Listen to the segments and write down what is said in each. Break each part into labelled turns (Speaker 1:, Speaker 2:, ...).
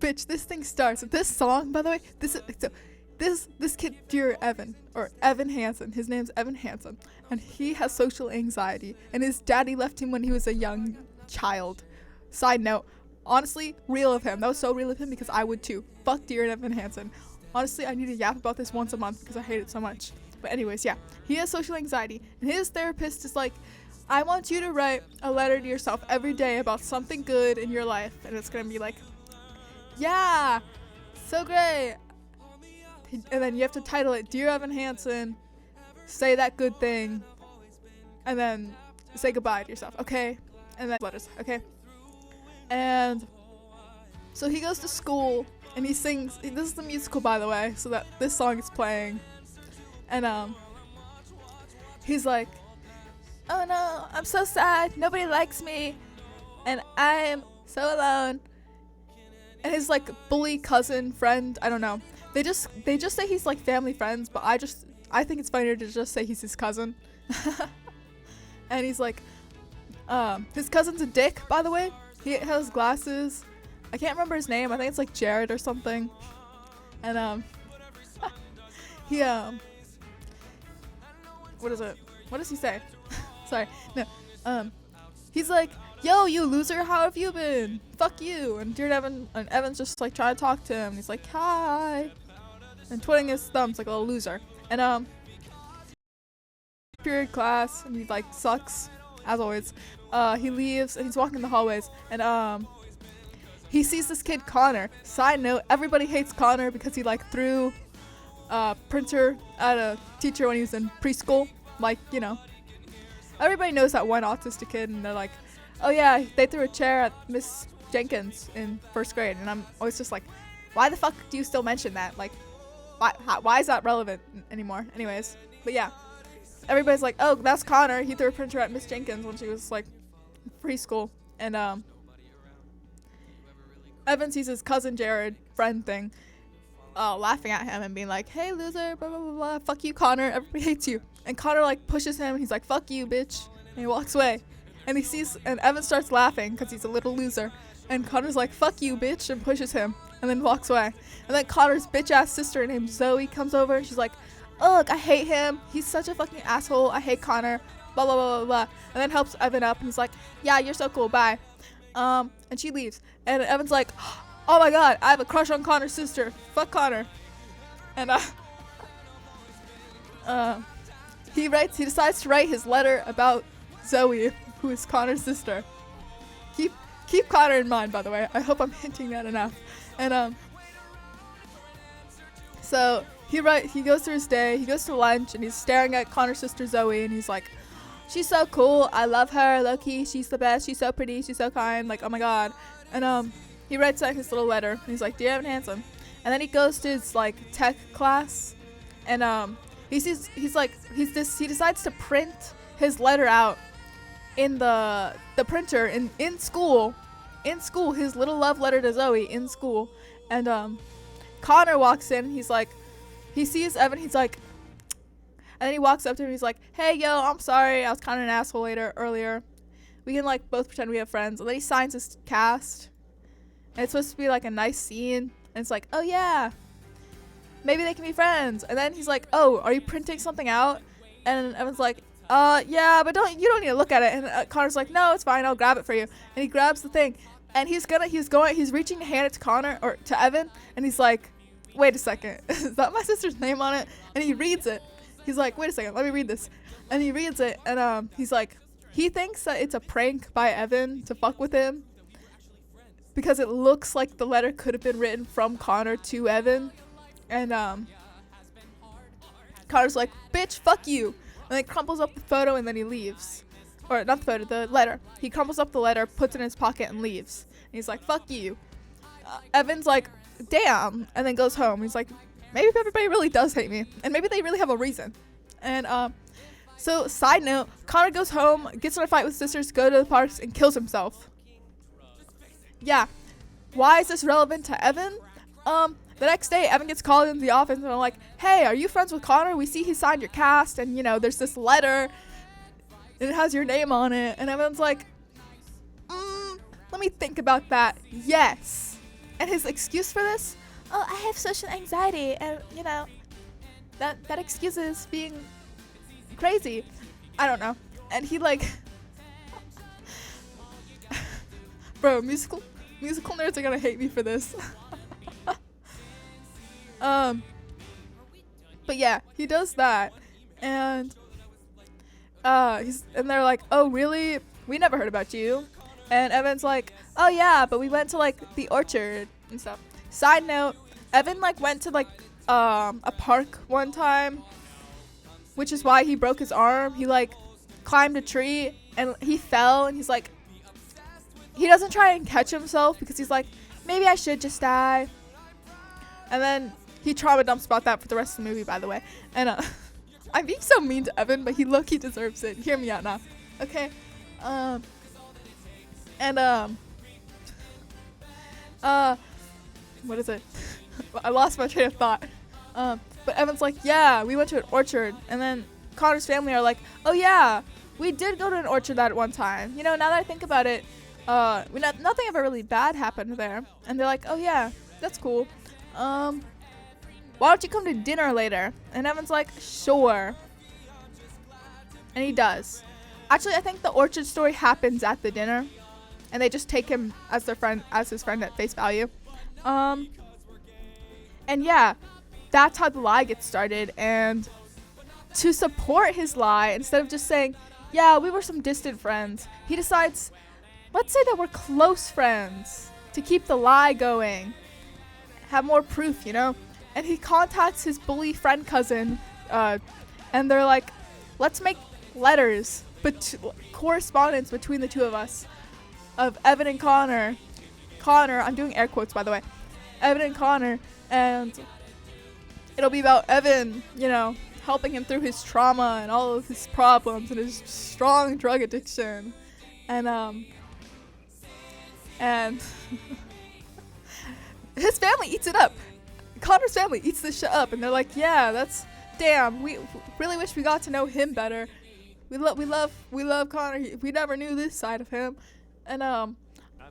Speaker 1: bitch, this thing starts. This song, by the way, this kid, dear Evan, or Evan Hansen, his name's Evan Hansen, and he has social anxiety, and his daddy left him when he was a young child. Side note, honestly, real of him. That was so real of him because I would too. Fuck dear Evan Hansen. Honestly, I need to yap about this once a month because I hate it so much. But anyways, yeah, he has social anxiety, and his therapist is like, I want you to write a letter to yourself every day about something good in your life, and it's gonna be like, yeah, so great. And then you have to title it, Dear Evan Hansen, say that good thing, and then say goodbye to yourself, okay? And then letters, okay? And so he goes to school, and he sings, this is the musical, by the way, so that this song is playing. And he's like, oh no, I'm so sad, nobody likes me, and I'm so alone. And his like bully cousin friend, I don't know, they just say he's like family friends, but I think it's funnier to just say he's his cousin. And he's like, his cousin's a dick, by the way. He has glasses. I can't remember his name. I think it's like Jared or something. And he what is it? What does he say? Sorry. No. He's like, yo, you loser, how have you been? Fuck you. And dear Evan, and Evan's just like trying to talk to him. He's like, hi. And twiddling his thumbs like a little loser. And period class, and he like sucks as always. He leaves and he's walking the hallways, and he sees this kid Connor. Side note, everybody hates Connor because he like threw a printer at a teacher when he was in preschool. Like, you know, everybody knows that one autistic kid, and they're like, oh yeah, they threw a chair at Miss Jenkins in first grade. And I'm always just like, why the fuck do you still mention that? Like, why is that relevant anymore? Anyways, but yeah, everybody's like, oh, that's Connor. He threw a printer at Miss Jenkins when she was like preschool. And Evan sees his cousin Jared, friend thing, laughing at him and being like, hey loser, blah blah blah blah, fuck you Connor, everybody hates you. And Connor like pushes him, and he's like, fuck you bitch, and he walks away. And and Evan starts laughing because he's a little loser, and Connor's like, fuck you bitch, and pushes him and then walks away. And then Connor's bitch ass sister named Zoe comes over, and she's like, ugh, I hate him, he's such a fucking asshole, I hate Connor, blah blah blah blah blah. And then helps Evan up, and he's like, yeah, you're so cool, bye. And she leaves, and Evan's like, oh my god, I have a crush on Connor's sister, fuck Connor. And he decides to write his letter about Zoe, who is Connor's sister. Keep Connor in mind, by the way. I hope I'm hinting that enough. And so he goes through his day, he goes to lunch, and he's staring at Connor's sister Zoe, and he's like, she's so cool, I love her, low-key, she's the best, she's so pretty, she's so kind, like, oh my god. And he writes out his little letter, and he's like, dear Evan Hansen. And then he goes to his like tech class, and he decides to print his letter out in the printer in school, his little love letter to Zoe in school. And Connor walks in, he sees Evan, he's like, and then he walks up to him, he's like, hey yo, I'm sorry, I was kind of an asshole earlier, we can like both pretend we have friends. And then he signs his cast, and it's supposed to be like a nice scene, and it's like, oh yeah, maybe they can be friends. And then he's like, oh, are you printing something out? And Evan's like, yeah, but you don't need to look at it. And Connor's like, no, it's fine, I'll grab it for you. And he grabs the thing, and he's reaching to hand it to Connor, or to Evan, and he's like, wait a second, is that my sister's name on it? And he reads it. He's like, wait a second, let me read this. And he reads it, and he's like, he thinks that it's a prank by Evan to fuck with him, because it looks like the letter could have been written from Connor to Evan. And Connor's like, bitch, fuck you. And then crumples up the photo, and then he leaves. Or not the photo, the letter. He crumples up the letter, puts it in his pocket, and leaves. And he's like, fuck you. Evan's like, damn. And then goes home. He's like, maybe everybody really does hate me, and maybe they really have a reason. And so side note, Connor goes home, gets in a fight with sisters, go to the parks, and kills himself. Yeah, why is this relevant to Evan? The next day, Evan gets called into the office, and I'm like, hey, are you friends with Connor? We see he signed your cast, and, you know, there's this letter, and it has your name on it. And Evan's like, let me think about that. Yes. And his excuse for this, oh, I have social anxiety, and that excuses being crazy. I don't know. And he like, bro, musical nerds are gonna hate me for this. But yeah, he does that, and they're like, oh really? We never heard about you. And Evan's like, oh yeah, but we went to like the orchard and stuff. Side note, Evan like went to like a park one time, which is why he broke his arm. He like climbed a tree and he fell, and he's like, he doesn't try and catch himself because he's like, maybe I should just die. And then he trauma dumps about that for the rest of the movie, by the way. And I'm being so mean to Evan, but he low-key deserves it. Hear me out now, okay? What is it? I lost my train of thought. But Evan's like, yeah, we went to an orchard. And then Connor's family are like, oh yeah, we did go to an orchard that one time. You know, now that I think about it, nothing ever really bad happened there. And they're like, oh yeah, that's cool. Why don't you come to dinner later? And Evan's like, sure. And he does. Actually, I think the orchard story happens at the dinner, and they just take him as his friend at face value. And yeah, that's how the lie gets started. And to support his lie, instead of just saying, yeah, we were some distant friends, he decides, let's say that we're close friends, to keep the lie going. Have more proof, you know? And he contacts his bully friend cousin, and they're like, let's make letters, but correspondence between the two of us, of Evan and Connor, I'm doing air quotes by the way, Evan and Connor, and it'll be about Evan, you know, helping him through his trauma and all of his problems and his strong drug addiction, and his family eats it up. Connor's family eats this shit up, and they're like, yeah, that's, damn, we really wish we got to know him better. We love Connor. We never knew this side of him. And I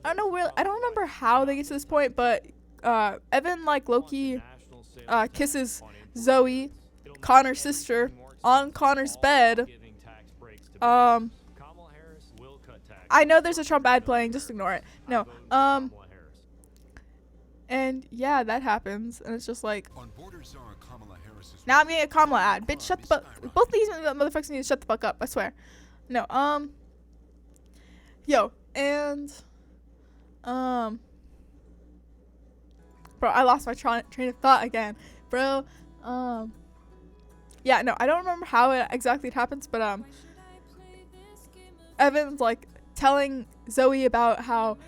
Speaker 1: don't remember how they get to this point, but Evan like Loki kisses Zoe, Connor's sister, on Connor's bed. I know there's a Trump ad playing, just ignore it. No. And yeah, that happens, and it's just like, now I'm getting a Kamala ad. Bitch, shut the fuck. Both these motherfuckers need to shut the fuck up, I swear. No, yo, and bro, I lost my train of thought again, bro. Yeah, no, I don't remember how it exactly happens, but Evan's like telling Zoe about how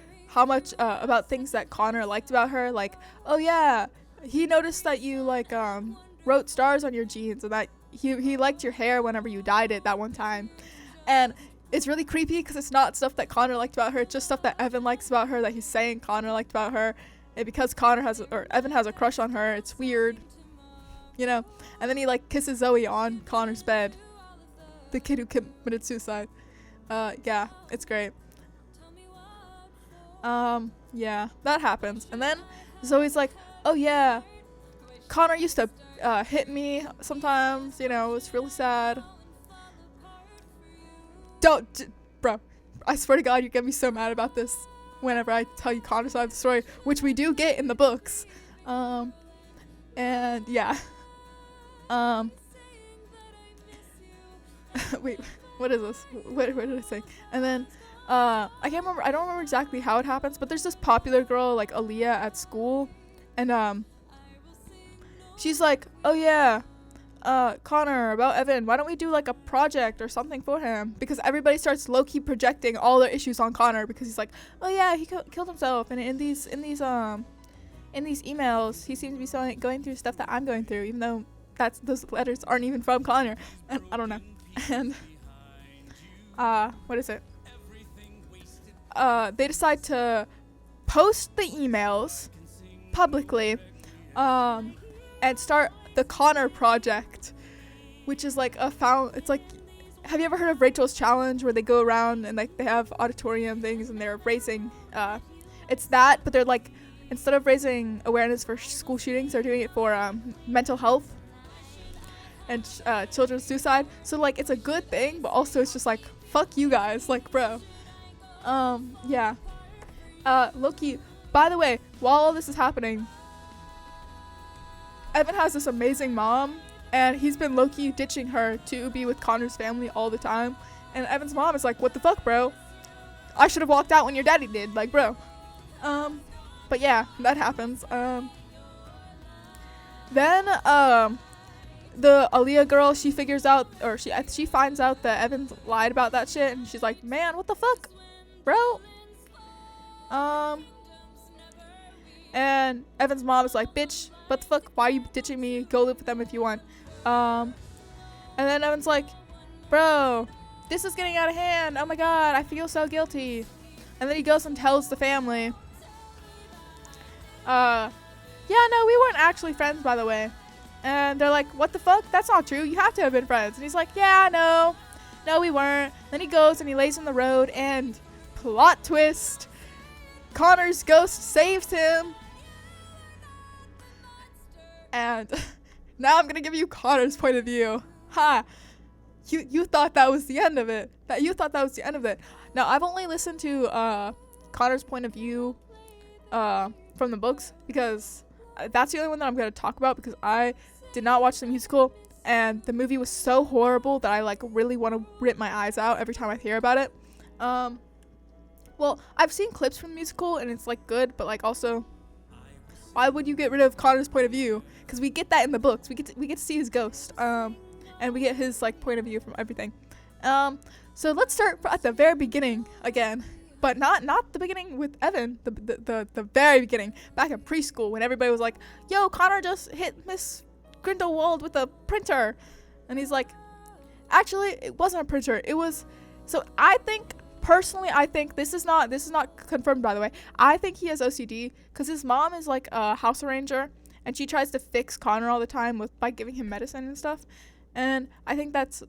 Speaker 1: much about things that Connor liked about her, like, oh yeah, he noticed that you like wrote stars on your jeans, and that he liked your hair whenever you dyed it that one time. And it's really creepy because it's not stuff that Connor liked about her, it's just stuff that Evan likes about her that he's saying Connor liked about her. And because Evan has a crush on her, it's weird, you know. And then he like kisses Zoe on Connor's bed, the kid who committed suicide. Yeah, it's great. Yeah, that happens. And then Zoe's like, oh yeah, Connor used to hit me sometimes, you know, it's really sad. Bro, I swear to God, you're gonna be so mad about this whenever I tell you Connor's side of the story, which we do get in the books. And yeah. Wait, what is this? What did I say? And then I don't remember exactly how it happens, but there's this popular girl like Aaliyah at school, and she's like, oh yeah, Connor, about Evan, why don't we do like a project or something for him? Because everybody starts low-key projecting all their issues on Connor, because he's like, oh yeah, he killed himself, and in these emails he seems to be going through stuff that I'm going through, even though those letters aren't even from Connor. And I don't know. And what is it? They decide to post the emails publicly, and start the Connor Project, which is like it's like, have you ever heard of Rachel's Challenge, where they go around and like they have auditorium things and they're racing? It's that, but they're like instead of raising awareness for school shootings, they're doing it for mental health and children's suicide. So like it's a good thing, but also it's just like fuck you guys, like bro. Yeah. Loki. By the way, while all this is happening, Evan has this amazing mom, and he's been low-key ditching her to be with Connor's family all the time. And Evan's mom is like, what the fuck, bro? I should have walked out when your daddy did, like, bro. But yeah, that happens. Then the Aaliyah girl, she figures out, or she finds out that Evan lied about that shit, and she's like, man, what the fuck, bro? And Evan's mom is like, bitch, what the fuck, why are you ditching me? Go live with them if you want. And then Evan's like, bro, this is getting out of hand. Oh my god, I feel so guilty. And then he goes and tells the family, yeah, no, we weren't actually friends, by the way. And they're like, what the fuck? That's not true. You have to have been friends. And he's like, yeah, no, we weren't. Then he goes and he lays in the road, and plot twist, Connor's ghost saves him. And now I'm gonna give you Connor's point of view. Ha! You thought that was the end of it. Now I've only listened to Connor's point of view from the books, because that's the only one that I'm gonna talk about, because I did not watch the musical, and the movie was so horrible that I like really want to rip my eyes out every time I hear about it. Well, I've seen clips from the musical, and it's like good, but like also, why would you get rid of Connor's point of view? Because we get that in the books. We get to see his ghost, and we get his like point of view from everything. So let's start at the very beginning again, but not the beginning with Evan. The very beginning, back in preschool, when everybody was like, "Yo, Connor just hit Miss Grindelwald with a printer," and he's like, "Actually, it wasn't a printer. It was." So Personally, I think this is not confirmed, by the way. I think he has OCD because his mom is like a house arranger, and she tries to fix Connor all the time by giving him medicine and stuff. And I think it's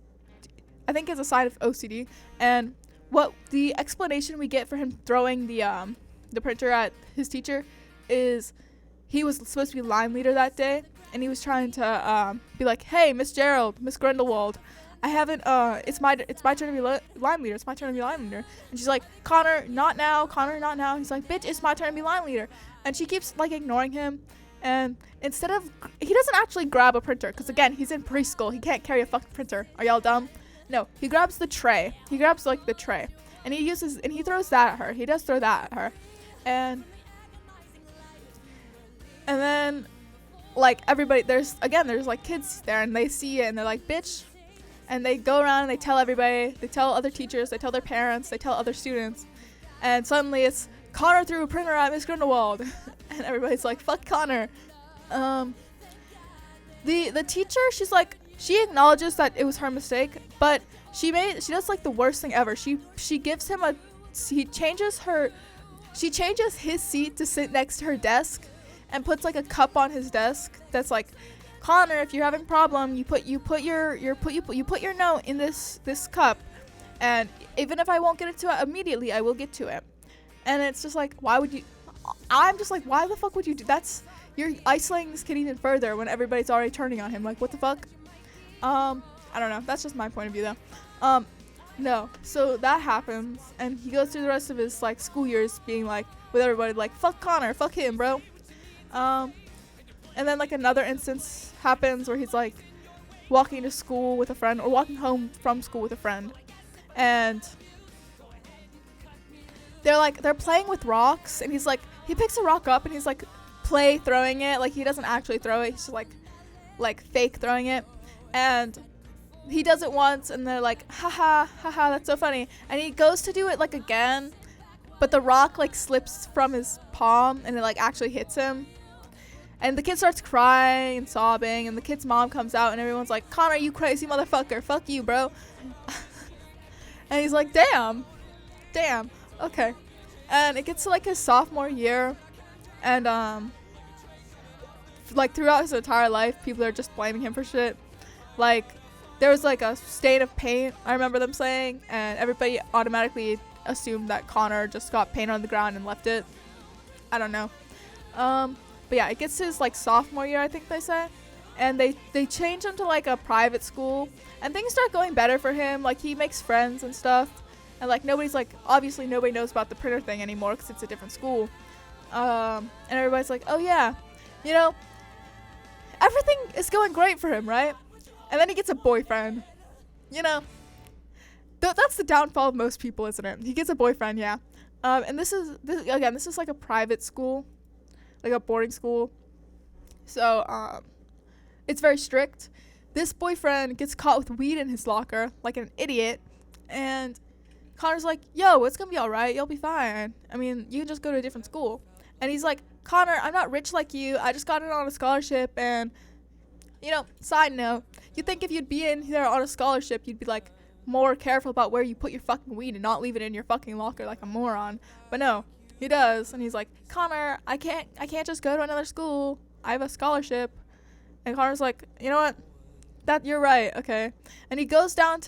Speaker 1: a sign of OCD. And what the explanation we get for him throwing the printer at his teacher is he was supposed to be line leader that day, and he was trying to be like, "Hey, Miss Gerald, Miss Grindelwald, I haven't, it's my turn to be line leader. It's my turn to be line leader." And she's like, Connor, not now. He's like, bitch, it's my turn to be line leader. And she keeps, like, ignoring him. And instead of, he doesn't actually grab a printer. Because, again, he's in preschool. He can't carry a fucking printer. Are y'all dumb? No, he grabs the tray. He grabs, like, the tray. And he throws that at her. He does throw that at her. And then, like, everybody, there's, like, kids there. And they see it. And they're like, bitch. And they go around and they tell everybody, they tell other teachers, they tell their parents, they tell other students. And suddenly it's, Connor threw a printer at Miss Grindelwald. And everybody's like, fuck Connor. The teacher, she's like, she acknowledges that it was her mistake, but she does like the worst thing ever. She gives him she changes his seat to sit next to her desk, and puts like a cup on his desk that's like, Connor, if you're having a problem, you put your note in this cup, and even if I won't get it to it immediately, I will get to it. And it's just like, I'm just like, why the fuck would you do? You're isolating this kid even further when everybody's already turning on him. Like, what the fuck? I don't know. That's just my point of view, though. No. So that happens, and he goes through the rest of his like school years being like with everybody like, fuck Connor, fuck him, bro. And then like another instance happens where he's like walking to school with a friend, or walking home from school with a friend, and they're playing with rocks, and he picks a rock up and he's like throwing it, like he doesn't actually throw it, he's just like fake throwing it, and he does it once and they're like, haha, that's so funny, and he goes to do it like again, but the rock like slips from his palm and it like actually hits him. And the kid starts crying and sobbing, and the kid's mom comes out, and everyone's like, Connor, you crazy motherfucker. Fuck you, bro. And he's like, damn. Okay. And it gets to, like, his sophomore year, and, like, throughout his entire life, people are just blaming him for shit. Like, there was, like, a stain of paint, I remember them saying, and everybody automatically assumed that Connor just got paint on the ground and left it. I don't know. But yeah, it gets his like sophomore year, I think they say, and they change him to like a private school, and things start going better for him. Like he makes friends and stuff, and like nobody's like, obviously nobody knows about the printer thing anymore because it's a different school. And everybody's like, oh yeah, you know, everything is going great for him, right? And then he gets a boyfriend. You know, that's the downfall of most people, isn't it? He gets a boyfriend, yeah. And this is like a private school, like a boarding school. So it's very strict. This boyfriend gets caught with weed in his locker, like an idiot, and Connor's like, yo, it's gonna be alright, you'll be fine. I mean, you can just go to a different school. And he's like, Connor, I'm not rich like you, I just got in on a scholarship, and, you know, side note, you'd think if you'd be in there on a scholarship, you'd be like more careful about where you put your fucking weed and not leave it in your fucking locker like a moron. But no, he does, and he's like, Connor, I can't just go to another school, I have a scholarship. And Connor's like, you know what, that you're right, okay. And he goes down,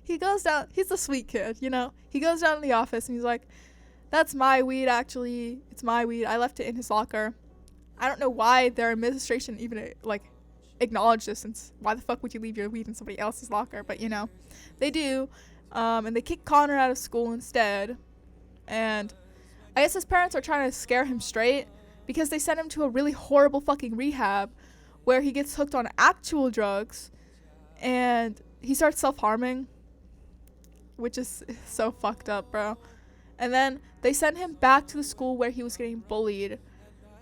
Speaker 1: he's a sweet kid, you know. He goes down to the office and he's like, that's my weed, actually. It's my weed. I left it in his locker. I don't know why their administration even, like, acknowledged this, since why the fuck would you leave your weed in somebody else's locker? But, you know, they do. And they kick Connor out of school instead. And I guess his parents are trying to scare him straight because they sent him to a really horrible fucking rehab where he gets hooked on actual drugs and he starts self-harming, which is so fucked up, bro. And then they send him back to the school where he was getting bullied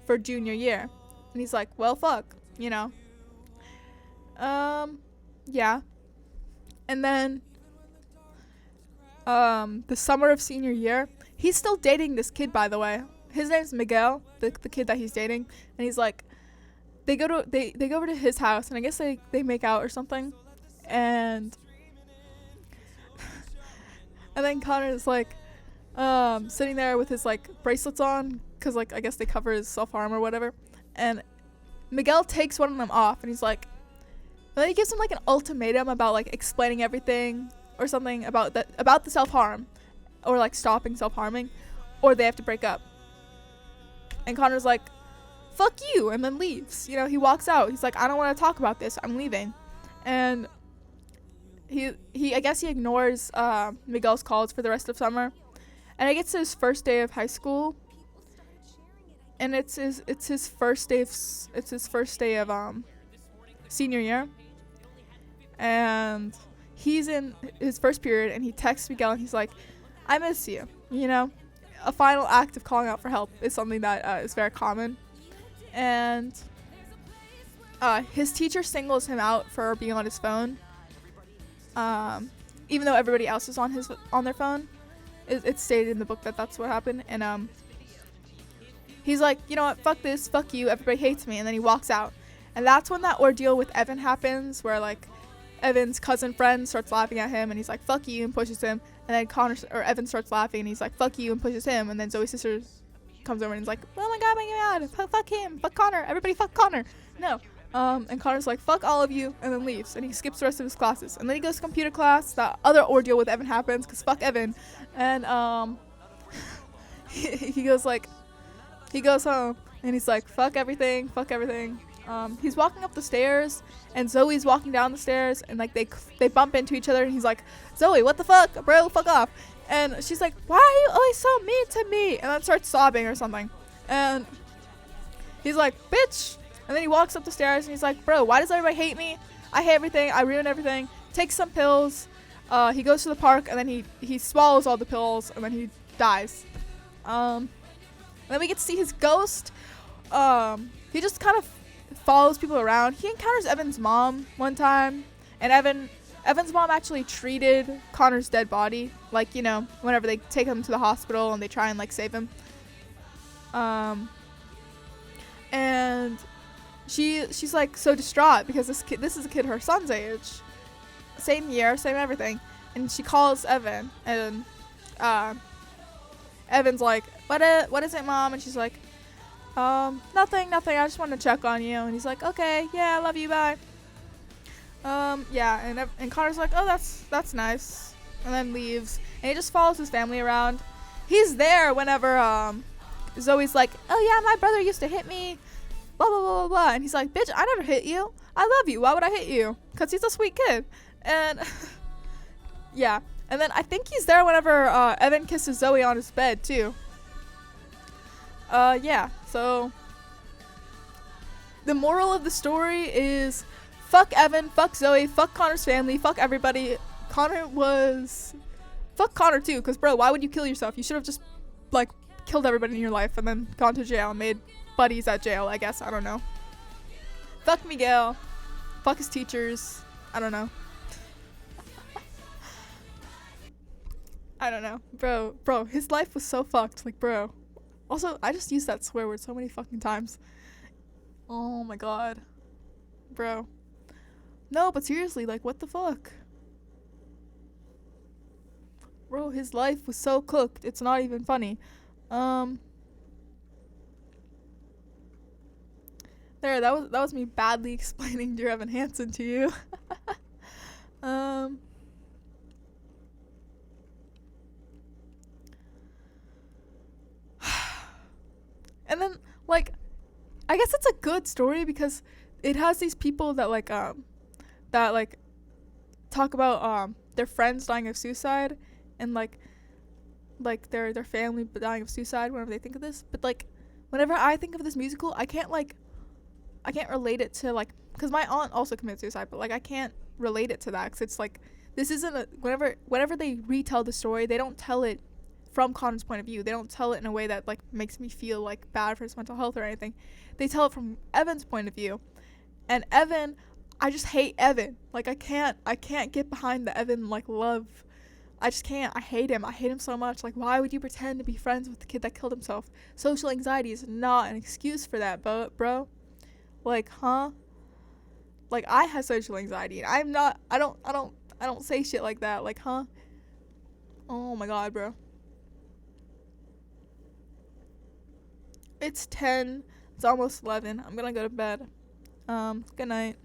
Speaker 1: for junior year. And he's like, well, fuck, you know. Yeah. And then, the summer of senior year, he's still dating this kid, by the way. His name's Miguel, the kid that he's dating. And he's like, they go over to his house, and I guess they make out or something. And then Connor's like, sitting there with his like bracelets on, because like I guess they cover his self-harm or whatever, and Miguel takes one of them off, and he's like, and then he gives him like an ultimatum about like explaining everything or something about the self-harm, or like stopping self-harming, or they have to break up. And Connor's like, fuck you, and then leaves. You know, he walks out. He's like, I don't want to talk about this, I'm leaving. And he I guess he ignores Miguel's calls for the rest of summer. And it gets to his first day of high school, and it's his first day of senior year, and he's in his first period, and he texts Miguel, and he's like, I miss you. You know, a final act of calling out for help is something that is very common. And his teacher singles him out for being on his phone, even though everybody else is on their phone. It's stated in the book that that's what happened. And he's like, you know what, fuck this, fuck you, everybody hates me. And then he walks out, and that's when that ordeal with Evan happens, where like Evan's cousin friend starts laughing at him, and he's like, fuck you, and pushes him. And then Evan starts laughing, and he's like, fuck you, and pushes him. And then Zoe's sister comes over and is like, oh my god, fuck him, fuck Connor, everybody fuck Connor. No. And Connor's like, fuck all of you, and then leaves, and he skips the rest of his classes. And then he goes to computer class. That other ordeal with Evan happens, because fuck Evan. And he goes home, and he's like, fuck everything. He's walking up the stairs, and Zoe's walking down the stairs, and like they bump into each other, and he's like, Zoe, what the fuck, bro, fuck off. And she's like, why are you always so mean to me? And then starts sobbing or something. And he's like, bitch. And then he walks up the stairs, and he's like, bro, why does everybody hate me? I hate everything. I ruin everything. Takes some pills. He goes to the park, and then he swallows all the pills, and then he dies. And then we get to see his ghost. He just kind of follows people around. He encounters Evan's mom one time, and Evan's mom actually treated Connor's dead body, like, you know, whenever they take him to the hospital and they try and like save him. And she's like so distraught because this is a kid her son's age, same year, same everything, and she calls Evan, and Evan's like, what is it, Mom? And she's like, nothing, I just wanted to check on you. And he's like, okay, yeah, I love you, bye. Yeah, and Connor's like, oh, that's nice, and then leaves, and he just follows his family around. He's there whenever Zoe's like, oh yeah, my brother used to hit me, blah blah blah blah blah, and he's like, bitch, I never hit you. I love you. Why would I hit you? Cause he's a sweet kid. And yeah, and then I think he's there whenever Evan kisses Zoe on his bed too. Yeah. So the moral of the story is, fuck Evan, fuck Zoe, fuck Connor's family, fuck everybody. Fuck Connor too, because bro, why would you kill yourself? You should have just like killed everybody in your life and then gone to jail and made buddies at jail, I guess. I don't know. Fuck Miguel. Fuck his teachers. I don't know. I don't know. Bro, his life was so fucked. Like, bro. Also, I just used that swear word so many fucking times. Oh my god. Bro. No, but seriously, like, what the fuck? Bro, his life was so cooked. It's not even funny. There, that was me badly explaining Dear Evan Hansen to you. And then, like, I guess it's a good story because it has these people that talk about their friends dying of suicide and like their family dying of suicide whenever they think of this. But like, whenever I think of this musical, I can't relate it to, like, because my aunt also committed suicide, but like I can't relate it to that because it's like, this isn't a, whenever they retell the story, they don't tell it from Connor's point of view. They don't tell it in a way that like makes me feel like bad for his mental health or anything. They tell it from Evan's point of view, and Evan, I just hate Evan. Like, I can't get behind the Evan like love. I just can't. I hate him so much. Like, why would you pretend to be friends with the kid that killed himself? Social anxiety is not an excuse for that, bro. Like, huh? Like, I have social anxiety, and I don't say shit like that. Like, huh? Oh my god, bro. It's 10. It's almost 11. I'm gonna go to bed. Good night.